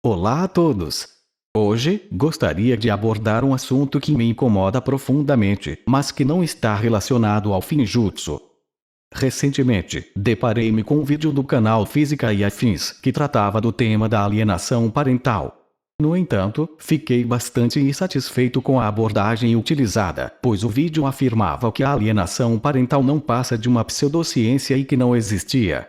Olá a todos! Hoje, gostaria de abordar um assunto que me incomoda profundamente, mas que não está relacionado ao Finjutsu. Recentemente, deparei-me com um vídeo do canal Física e Afins, que tratava do tema da alienação parental. No entanto, fiquei bastante insatisfeito com a abordagem utilizada, pois o vídeo afirmava que a alienação parental não passa de uma pseudociência e que não existia.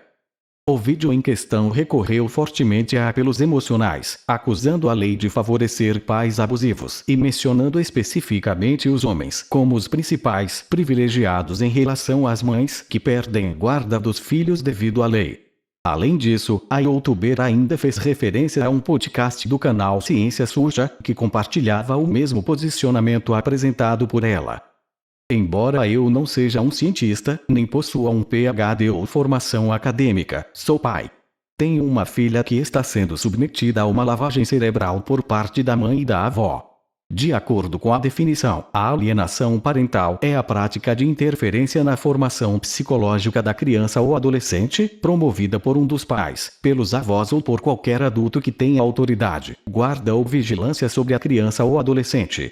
O vídeo em questão recorreu fortemente a apelos emocionais, acusando a lei de favorecer pais abusivos e mencionando especificamente os homens como os principais privilegiados em relação às mães que perdem guarda dos filhos devido à lei. Além disso, a youtuber ainda fez referência a um podcast do canal Ciência Suja, que compartilhava o mesmo posicionamento apresentado por ela. Embora eu não seja um cientista, nem possua um PhD ou formação acadêmica, sou pai. Tenho uma filha que está sendo submetida a uma lavagem cerebral por parte da mãe e da avó. De acordo com a definição, a alienação parental é a prática de interferência na formação psicológica da criança ou adolescente, promovida por um dos pais, pelos avós ou por qualquer adulto que tenha autoridade, guarda ou vigilância sobre a criança ou adolescente.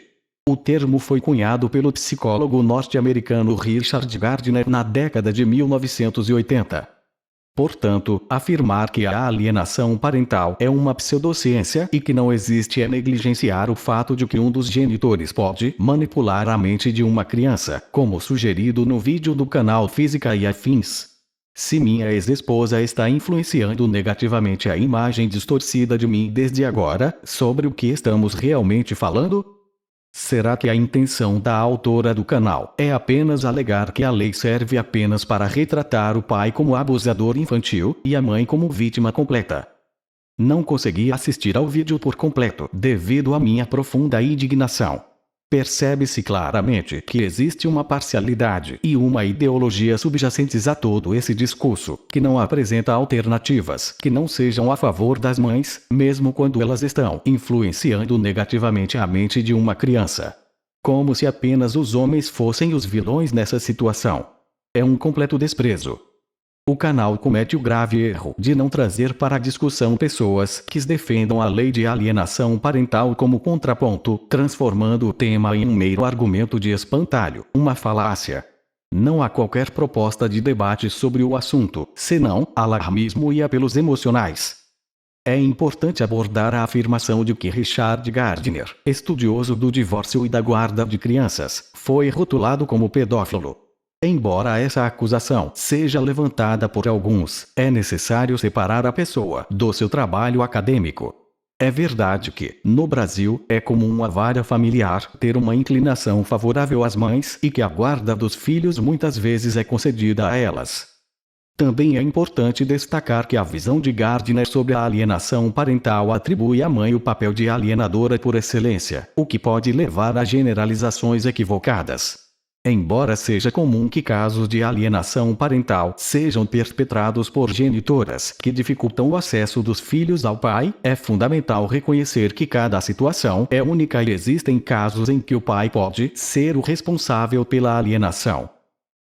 O termo foi cunhado pelo psicólogo norte-americano Richard Gardner na década de 1980. Portanto, afirmar que a alienação parental é uma pseudociência e que não existe é negligenciar o fato de que um dos genitores pode manipular a mente de uma criança, como sugerido no vídeo do canal Física e Afins. Se minha ex-esposa está influenciando negativamente a imagem distorcida de mim desde agora, sobre o que estamos realmente falando? Será que a intenção da autora do canal é apenas alegar que a lei serve apenas para retratar o pai como abusador infantil e a mãe como vítima completa? Não consegui assistir ao vídeo por completo devido à minha profunda indignação. Percebe-se claramente que existe uma parcialidade e uma ideologia subjacentes a todo esse discurso, que não apresenta alternativas que não sejam a favor das mães, mesmo quando elas estão influenciando negativamente a mente de uma criança. Como se apenas os homens fossem os vilões nessa situação. É um completo desprezo. O canal comete o grave erro de não trazer para a discussão pessoas que defendam a lei de alienação parental como contraponto, transformando o tema em um mero argumento de espantalho, uma falácia. Não há qualquer proposta de debate sobre o assunto, senão alarmismo e apelos emocionais. É importante abordar a afirmação de que Richard Gardner, estudioso do divórcio e da guarda de crianças, foi rotulado como pedófilo. Embora essa acusação seja levantada por alguns, é necessário separar a pessoa do seu trabalho acadêmico. É verdade que, no Brasil, é comum a vara familiar ter uma inclinação favorável às mães e que a guarda dos filhos muitas vezes é concedida a elas. Também é importante destacar que a visão de Gardner sobre a alienação parental atribui à mãe o papel de alienadora por excelência, o que pode levar a generalizações equivocadas. Embora seja comum que casos de alienação parental sejam perpetrados por genitoras que dificultam o acesso dos filhos ao pai, é fundamental reconhecer que cada situação é única e existem casos em que o pai pode ser o responsável pela alienação.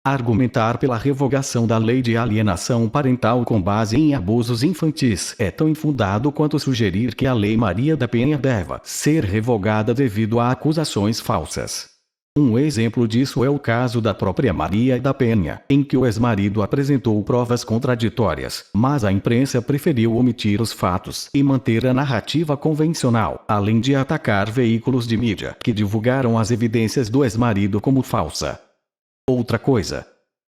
Argumentar pela revogação da lei de alienação parental com base em abusos infantis é tão infundado quanto sugerir que a Lei Maria da Penha deva ser revogada devido a acusações falsas. Um exemplo disso é o caso da própria Maria da Penha, em que o ex-marido apresentou provas contraditórias, mas a imprensa preferiu omitir os fatos e manter a narrativa convencional, além de atacar veículos de mídia que divulgaram as evidências do ex-marido como falsa. Outra coisa.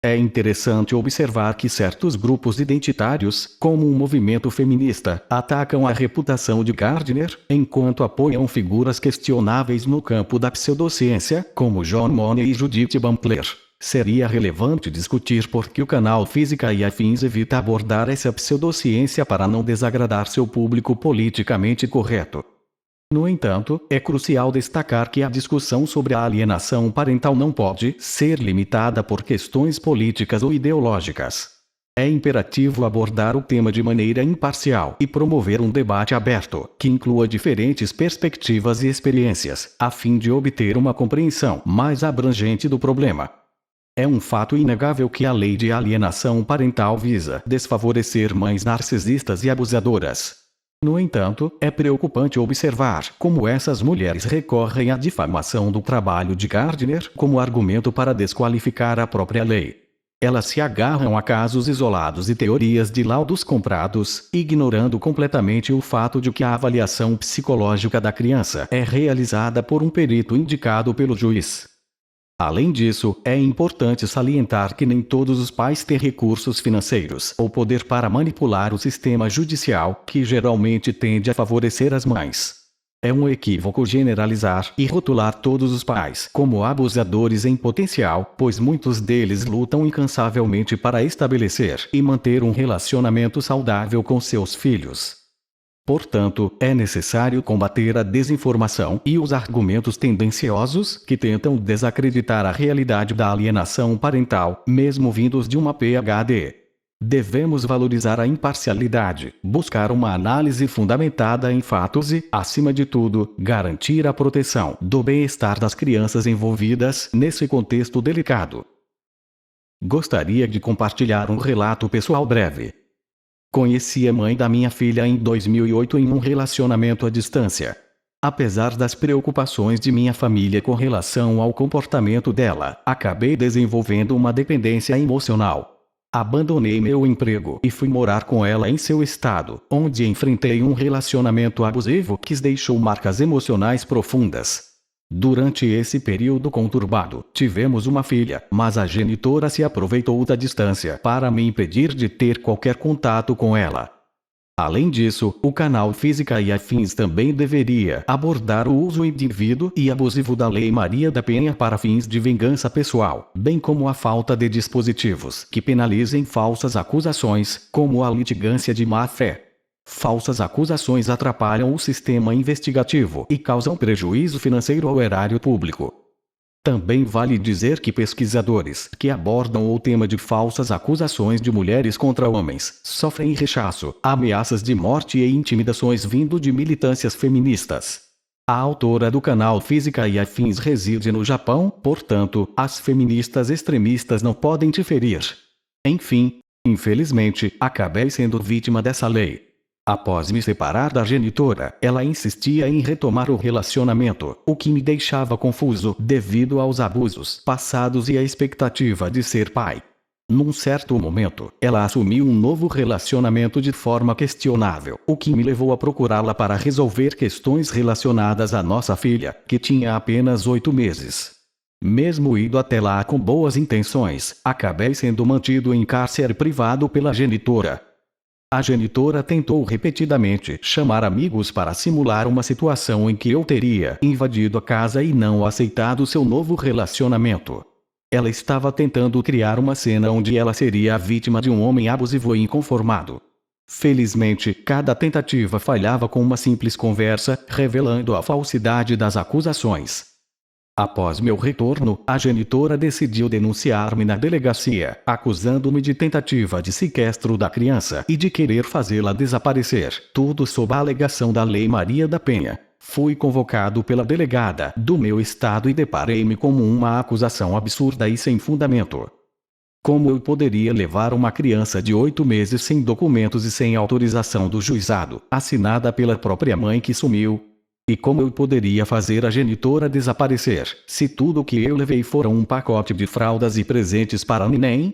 É interessante observar que certos grupos identitários, como o movimento feminista, atacam a reputação de Gardner, enquanto apoiam figuras questionáveis no campo da pseudociência, como John Money e Judith Butler. Seria relevante discutir por que o canal Física e Afins evita abordar essa pseudociência para não desagradar seu público politicamente correto. No entanto, é crucial destacar que a discussão sobre a alienação parental não pode ser limitada por questões políticas ou ideológicas. É imperativo abordar o tema de maneira imparcial e promover um debate aberto, que inclua diferentes perspectivas e experiências, a fim de obter uma compreensão mais abrangente do problema. É um fato inegável que a lei de alienação parental visa desfavorecer mães narcisistas e abusadoras. No entanto, é preocupante observar como essas mulheres recorrem à difamação do trabalho de Gardner como argumento para desqualificar a própria lei. Elas se agarram a casos isolados e teorias de laudos comprados, ignorando completamente o fato de que a avaliação psicológica da criança é realizada por um perito indicado pelo juiz. Além disso, é importante salientar que nem todos os pais têm recursos financeiros ou poder para manipular o sistema judicial, que geralmente tende a favorecer as mães. É um equívoco generalizar e rotular todos os pais como abusadores em potencial, pois muitos deles lutam incansavelmente para estabelecer e manter um relacionamento saudável com seus filhos. Portanto, é necessário combater a desinformação e os argumentos tendenciosos que tentam desacreditar a realidade da alienação parental, mesmo vindos de uma PhD. Devemos valorizar a imparcialidade, buscar uma análise fundamentada em fatos e, acima de tudo, garantir a proteção do bem-estar das crianças envolvidas nesse contexto delicado. Gostaria de compartilhar um relato pessoal breve. Conheci a mãe da minha filha em 2008 em um relacionamento à distância. Apesar das preocupações de minha família com relação ao comportamento dela, acabei desenvolvendo uma dependência emocional. Abandonei meu emprego e fui morar com ela em seu estado, onde enfrentei um relacionamento abusivo que deixou marcas emocionais profundas. Durante esse período conturbado, tivemos uma filha, mas a genitora se aproveitou da distância para me impedir de ter qualquer contato com ela. Além disso, o canal Física e Afins também deveria abordar o uso indevido e abusivo da Lei Maria da Penha para fins de vingança pessoal, bem como a falta de dispositivos que penalizem falsas acusações, como a litigância de má-fé. Falsas acusações atrapalham o sistema investigativo e causam prejuízo financeiro ao erário público. Também vale dizer que pesquisadores que abordam o tema de falsas acusações de mulheres contra homens sofrem rechaço, ameaças de morte e intimidações vindo de militâncias feministas. A autora do canal Física e Afins reside no Japão, portanto, as feministas extremistas não podem te ferir. Enfim, infelizmente, acabei sendo vítima dessa lei. Após me separar da genitora, ela insistia em retomar o relacionamento, o que me deixava confuso devido aos abusos passados e a expectativa de ser pai. Num certo momento, ela assumiu um novo relacionamento de forma questionável, o que me levou a procurá-la para resolver questões relacionadas à nossa filha, que tinha apenas 8 meses. Mesmo indo até lá com boas intenções, acabei sendo mantido em cárcere privado pela genitora. A genitora tentou repetidamente chamar amigos para simular uma situação em que eu teria invadido a casa e não aceitado seu novo relacionamento. Ela estava tentando criar uma cena onde ela seria a vítima de um homem abusivo e inconformado. Felizmente, cada tentativa falhava com uma simples conversa, revelando a falsidade das acusações. Após meu retorno, a genitora decidiu denunciar-me na delegacia, acusando-me de tentativa de sequestro da criança e de querer fazê-la desaparecer, tudo sob a alegação da Lei Maria da Penha. Fui convocado pela delegada do meu estado e deparei-me com uma acusação absurda e sem fundamento. Como eu poderia levar uma criança de 8 meses sem documentos e sem autorização do juizado, assinada pela própria mãe que sumiu? E como eu poderia fazer a genitora desaparecer, se tudo o que eu levei foram um pacote de fraldas e presentes para neném?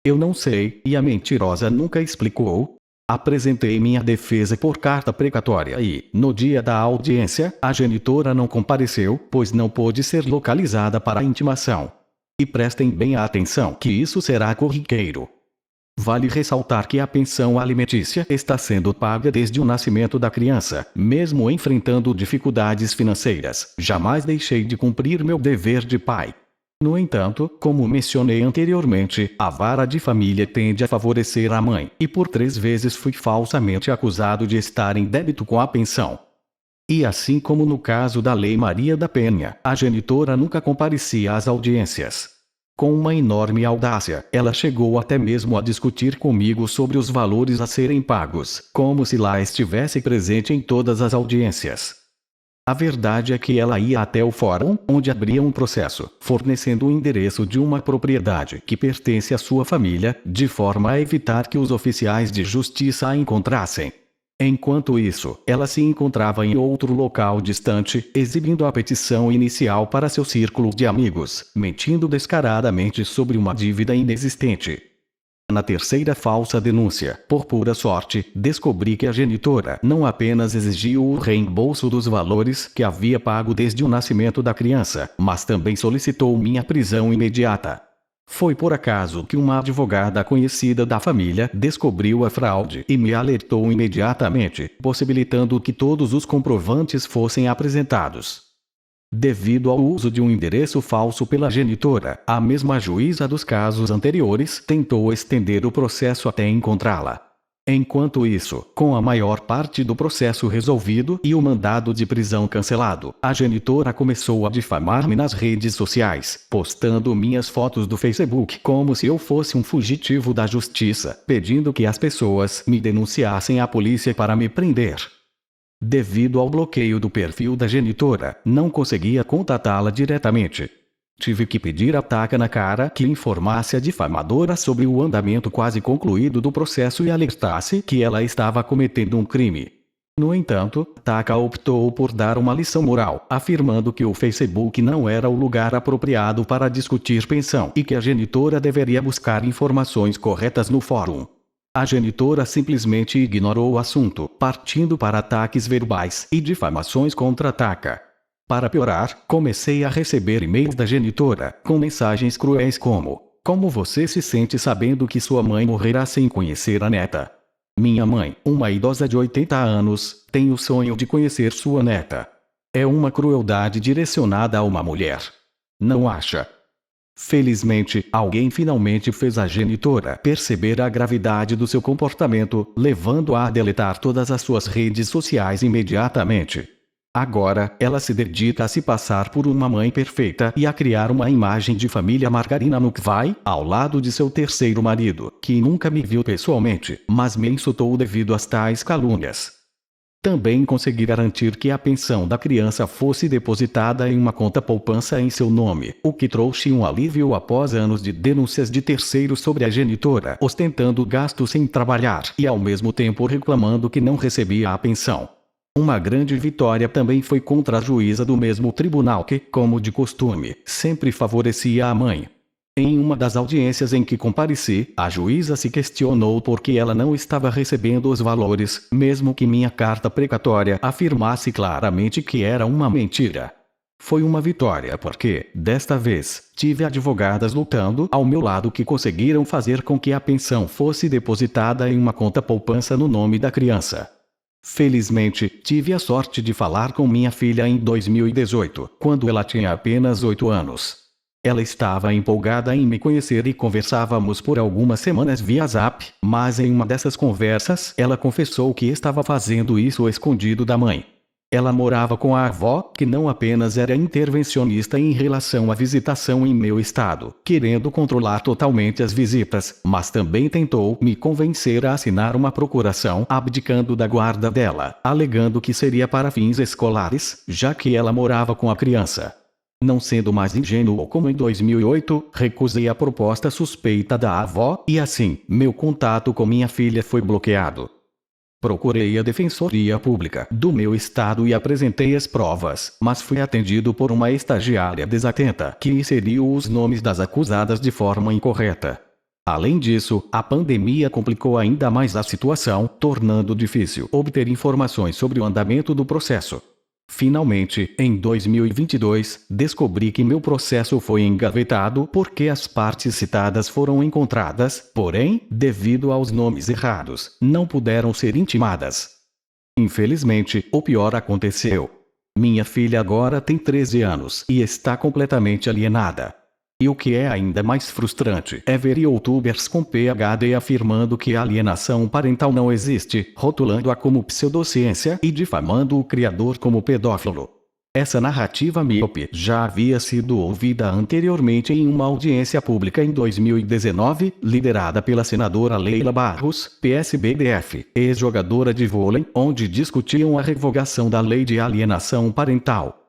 Eu não sei, e a mentirosa nunca explicou. Apresentei minha defesa por carta precatória e, no dia da audiência, a genitora não compareceu, pois não pôde ser localizada para a intimação. E prestem bem atenção que isso será corriqueiro. Vale ressaltar que a pensão alimentícia está sendo paga desde o nascimento da criança, mesmo enfrentando dificuldades financeiras. Jamais deixei de cumprir meu dever de pai. No entanto, como mencionei anteriormente, a vara de família tende a favorecer a mãe, e por 3 vezes fui falsamente acusado de estar em débito com a pensão. E assim como no caso da Lei Maria da Penha, a genitora nunca comparecia às audiências. Com uma enorme audácia, ela chegou até mesmo a discutir comigo sobre os valores a serem pagos, como se lá estivesse presente em todas as audiências. A verdade é que ela ia até o fórum, onde abria um processo, fornecendo o endereço de uma propriedade que pertence à sua família, de forma a evitar que os oficiais de justiça a encontrassem. Enquanto isso, ela se encontrava em outro local distante, exibindo a petição inicial para seu círculo de amigos, mentindo descaradamente sobre uma dívida inexistente. Na terceira falsa denúncia, por pura sorte, descobri que a genitora não apenas exigiu o reembolso dos valores que havia pago desde o nascimento da criança, mas também solicitou minha prisão imediata. Foi por acaso que uma advogada conhecida da família descobriu a fraude e me alertou imediatamente, possibilitando que todos os comprovantes fossem apresentados. Devido ao uso de um endereço falso pela genitora, a mesma juíza dos casos anteriores tentou estender o processo até encontrá-la. Enquanto isso, com a maior parte do processo resolvido e o mandado de prisão cancelado, a genitora começou a difamar-me nas redes sociais, postando minhas fotos do Facebook como se eu fosse um fugitivo da justiça, pedindo que as pessoas me denunciassem à polícia para me prender. Devido ao bloqueio do perfil da genitora, não conseguia contatá-la diretamente. Tive que pedir a Taka na cara que informasse a difamadora sobre o andamento quase concluído do processo e alertasse que ela estava cometendo um crime. No entanto, Taka optou por dar uma lição moral, afirmando que o Facebook não era o lugar apropriado para discutir pensão e que a genitora deveria buscar informações corretas no fórum. A genitora simplesmente ignorou o assunto, partindo para ataques verbais e difamações contra Taka. Para piorar, comecei a receber e-mails da genitora, com mensagens cruéis como: como você se sente sabendo que sua mãe morrerá sem conhecer a neta? Minha mãe, uma idosa de 80 anos, tem o sonho de conhecer sua neta. É uma crueldade direcionada a uma mulher. Não acha? Felizmente, alguém finalmente fez a genitora perceber a gravidade do seu comportamento, levando-a a deletar todas as suas redes sociais imediatamente. Agora, ela se dedica a se passar por uma mãe perfeita e a criar uma imagem de família margarina no Kvai, ao lado de seu terceiro marido, que nunca me viu pessoalmente, mas me insultou devido às tais calúnias. Também consegui garantir que a pensão da criança fosse depositada em uma conta poupança em seu nome, o que trouxe um alívio após anos de denúncias de terceiros sobre a genitora ostentando gastos sem trabalhar e ao mesmo tempo reclamando que não recebia a pensão. Uma grande vitória também foi contra a juíza do mesmo tribunal que, como de costume, sempre favorecia a mãe. Em uma das audiências em que compareci, a juíza se questionou por que ela não estava recebendo os valores, mesmo que minha carta precatória afirmasse claramente que era uma mentira. Foi uma vitória porque, desta vez, tive advogadas lutando ao meu lado que conseguiram fazer com que a pensão fosse depositada em uma conta poupança no nome da criança. Felizmente, tive a sorte de falar com minha filha em 2018, quando ela tinha apenas 8 anos. Ela estava empolgada em me conhecer e conversávamos por algumas semanas via Zap, mas em uma dessas conversas, ela confessou que estava fazendo isso escondido da mãe. Ela morava com a avó, que não apenas era intervencionista em relação à visitação em meu estado, querendo controlar totalmente as visitas, mas também tentou me convencer a assinar uma procuração abdicando da guarda dela, alegando que seria para fins escolares, já que ela morava com a criança. Não sendo mais ingênuo como em 2008, recusei a proposta suspeita da avó e assim, meu contato com minha filha foi bloqueado. Procurei a Defensoria Pública do meu estado e apresentei as provas, mas fui atendido por uma estagiária desatenta que inseriu os nomes das acusadas de forma incorreta. Além disso, a pandemia complicou ainda mais a situação, tornando difícil obter informações sobre o andamento do processo. Finalmente, em 2022, descobri que meu processo foi engavetado porque as partes citadas foram encontradas, porém, devido aos nomes errados, não puderam ser intimadas. Infelizmente, o pior aconteceu. Minha filha agora tem 13 anos e está completamente alienada. E o que é ainda mais frustrante é ver youtubers com PhD afirmando que a alienação parental não existe, rotulando-a como pseudociência e difamando o criador como pedófilo. Essa narrativa míope já havia sido ouvida anteriormente em uma audiência pública em 2019, liderada pela senadora Leila Barros, PSB-DF, ex-jogadora de vôlei, onde discutiam a revogação da lei de alienação parental.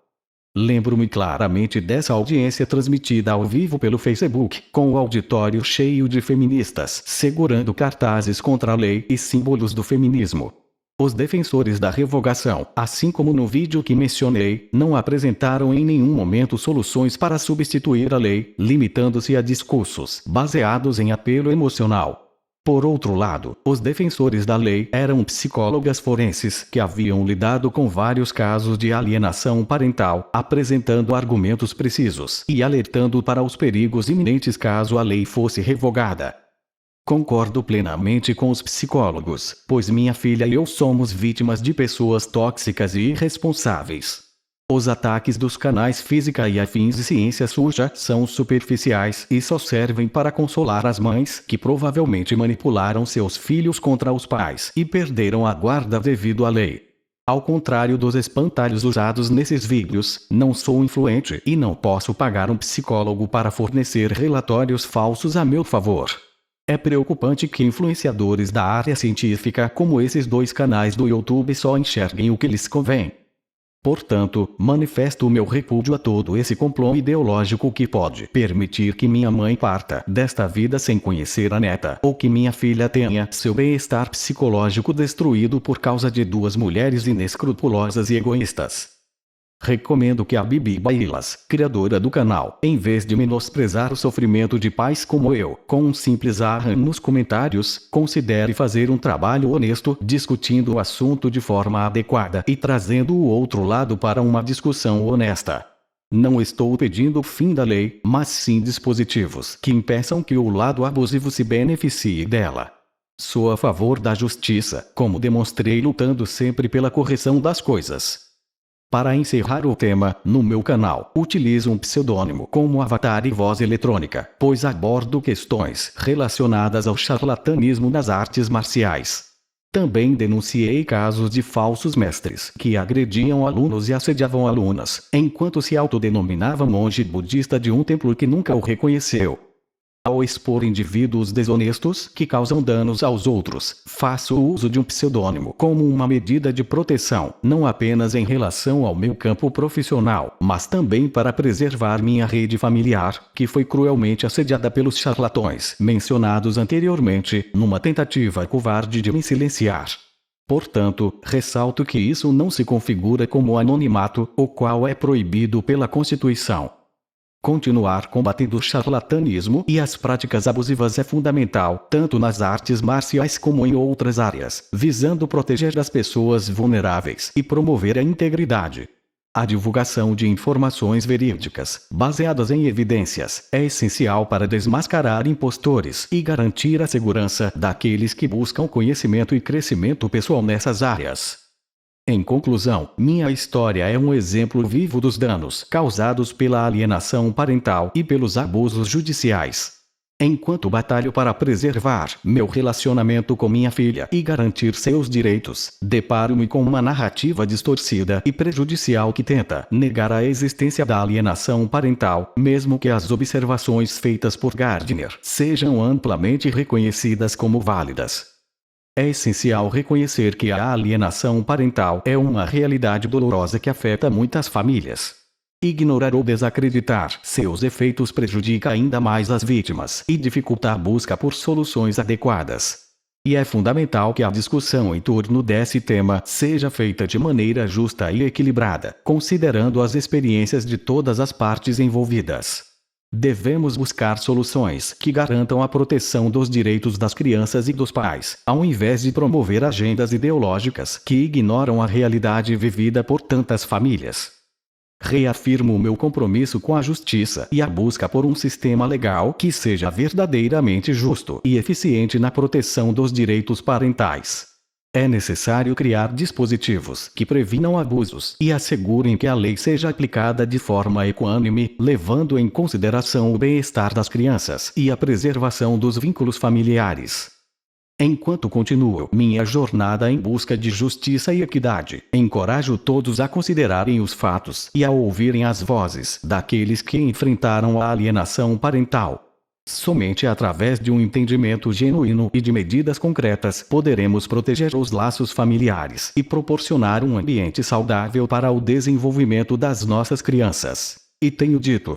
Lembro-me claramente dessa audiência transmitida ao vivo pelo Facebook, com o auditório cheio de feministas segurando cartazes contra a lei e símbolos do feminismo. Os defensores da revogação, assim como no vídeo que mencionei, não apresentaram em nenhum momento soluções para substituir a lei, limitando-se a discursos baseados em apelo emocional. Por outro lado, os defensores da lei eram psicólogas forenses que haviam lidado com vários casos de alienação parental, apresentando argumentos precisos e alertando para os perigos iminentes caso a lei fosse revogada. Concordo plenamente com os psicólogos, pois minha filha e eu somos vítimas de pessoas tóxicas e irresponsáveis. Os ataques dos canais Física e Afins e Ciência Suja são superficiais e só servem para consolar as mães que provavelmente manipularam seus filhos contra os pais e perderam a guarda devido à lei. Ao contrário dos espantalhos usados nesses vídeos, não sou influente e não posso pagar um psicólogo para fornecer relatórios falsos a meu favor. É preocupante que influenciadores da área científica como esses dois canais do YouTube só enxerguem o que lhes convém. Portanto, manifesto o meu repúdio a todo esse complô ideológico que pode permitir que minha mãe parta desta vida sem conhecer a neta, ou que minha filha tenha seu bem-estar psicológico destruído por causa de duas mulheres inescrupulosas e egoístas. Recomendo que a Bibi Bailas, criadora do canal, em vez de menosprezar o sofrimento de pais como eu, com um simples arran nos comentários, considere fazer um trabalho honesto, discutindo o assunto de forma adequada e trazendo o outro lado para uma discussão honesta. Não estou pedindo o fim da lei, mas sim dispositivos que impeçam que o lado abusivo se beneficie dela. Sou a favor da justiça, como demonstrei lutando sempre pela correção das coisas. Para encerrar o tema, no meu canal, utilizo um pseudônimo como avatar e voz eletrônica, pois abordo questões relacionadas ao charlatanismo nas artes marciais. Também denunciei casos de falsos mestres que agrediam alunos e assediavam alunas, enquanto se autodenominava monge budista de um templo que nunca o reconheceu. Ao expor indivíduos desonestos que causam danos aos outros, faço uso de um pseudônimo como uma medida de proteção, não apenas em relação ao meu campo profissional, mas também para preservar minha rede familiar, que foi cruelmente assediada pelos charlatões mencionados anteriormente, numa tentativa covarde de me silenciar. Portanto, ressalto que isso não se configura como anonimato, o qual é proibido pela Constituição. Continuar combatendo o charlatanismo e as práticas abusivas é fundamental, tanto nas artes marciais como em outras áreas, visando proteger as pessoas vulneráveis e promover a integridade. A divulgação de informações verídicas, baseadas em evidências, é essencial para desmascarar impostores e garantir a segurança daqueles que buscam conhecimento e crescimento pessoal nessas áreas. Em conclusão, minha história é um exemplo vivo dos danos causados pela alienação parental e pelos abusos judiciais. Enquanto batalho para preservar meu relacionamento com minha filha e garantir seus direitos, deparo-me com uma narrativa distorcida e prejudicial que tenta negar a existência da alienação parental, mesmo que as observações feitas por Gardner sejam amplamente reconhecidas como válidas. É essencial reconhecer que a alienação parental é uma realidade dolorosa que afeta muitas famílias. Ignorar ou desacreditar seus efeitos prejudica ainda mais as vítimas e dificulta a busca por soluções adequadas. E é fundamental que a discussão em torno desse tema seja feita de maneira justa e equilibrada, considerando as experiências de todas as partes envolvidas. Devemos buscar soluções que garantam a proteção dos direitos das crianças e dos pais, ao invés de promover agendas ideológicas que ignoram a realidade vivida por tantas famílias. Reafirmo o meu compromisso com a justiça e a busca por um sistema legal que seja verdadeiramente justo e eficiente na proteção dos direitos parentais. É necessário criar dispositivos que previnam abusos e assegurem que a lei seja aplicada de forma equânime, levando em consideração o bem-estar das crianças e a preservação dos vínculos familiares. Enquanto continuo minha jornada em busca de justiça e equidade, encorajo todos a considerarem os fatos e a ouvirem as vozes daqueles que enfrentaram a alienação parental. Somente através de um entendimento genuíno e de medidas concretas poderemos proteger os laços familiares e proporcionar um ambiente saudável para o desenvolvimento das nossas crianças. E tenho dito,